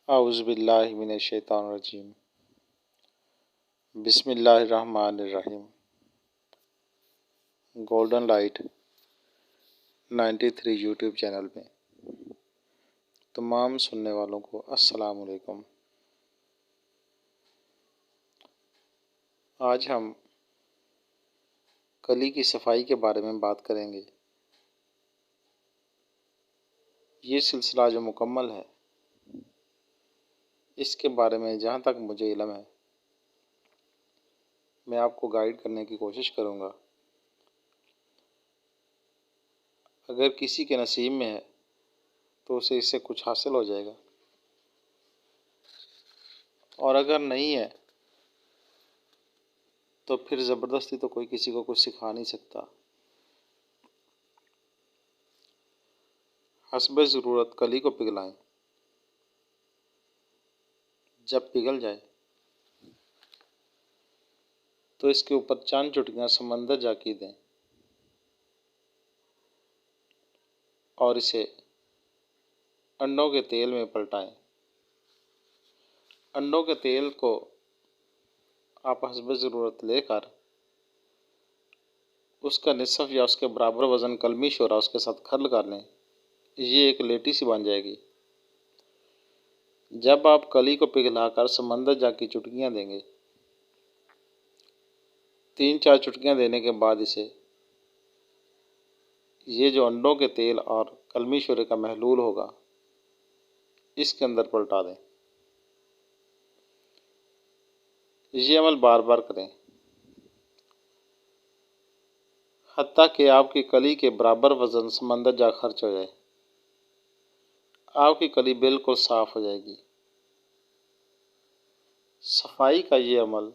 اعوذ باللہ من الشیطان الرجیم بسم اللہ الرحمن الرحیم۔ گولڈن لائٹ 93 یوٹیوب چینل میں تمام سننے والوں کو السلام علیکم۔ آج ہم کلی کی صفائی کے بارے میں بات کریں گے۔ یہ سلسلہ جو مکمل ہے اس کے بارے میں جہاں تک مجھے علم ہے میں آپ کو گائیڈ کرنے کی کوشش کروں گا۔ اگر کسی کے نصیب میں ہے تو اسے اس سے کچھ حاصل ہو جائے گا، اور اگر نہیں ہے تو پھر زبردستی تو کوئی کسی کو کچھ سکھا نہیں سکتا۔ حسب ضرورت کلی کو پگھلائیں، جب پگھل جائے تو اس کے اوپر چند چٹکیاں سمندر جا کی دیں اور اسے انڈوں کے تیل میں پلٹائیں۔ انڈوں کے تیل کو آپ حسب ضرورت لے کر اس کا نصف یا اس کے برابر وزن کلمی شورا اس کے ساتھ کھرل کر لیں۔ یہ ایک لیٹی سی بن جائے گی۔ جب آپ کلی کو پگھلا کر سمندر جا کی چٹکیاں دیں گے، 3-4 چٹکیاں دینے کے بعد اسے یہ جو انڈوں کے تیل اور کلمی شورے کا محلول ہوگا اس کے اندر پلٹا دیں۔ یہ عمل بار بار کریں حتیٰ کہ آپ کی کلی کے برابر وزن سمندر جا خرچ ہو جائے۔ آپ کی کلی بالکل صاف ہو جائے گی۔ صفائی کا یہ عمل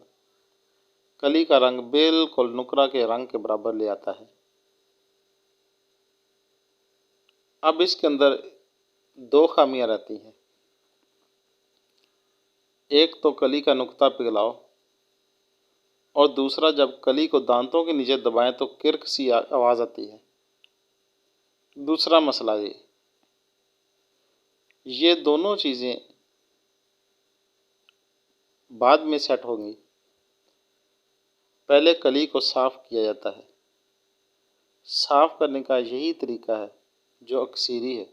کلی کا رنگ بالکل نقرہ کے رنگ کے برابر لے آتا ہے۔ اب اس کے اندر 2 خامیاں رہتی ہیں۔ ایک تو کلی کا نقطہ پگھلاؤ، اور دوسرا جب کلی کو دانتوں کے نیچے دبائیں تو کرک سی آواز آتی ہے۔ دوسرا مسئلہ یہ دونوں چیزیں بعد میں سیٹ ہوں گی، پہلے کلی کو صاف کیا جاتا ہے۔ صاف کرنے کا یہی طریقہ ہے جو اکثیری ہے،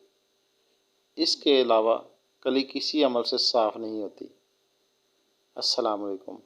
اس کے علاوہ کلی کسی عمل سے صاف نہیں ہوتی۔ السلام علیکم۔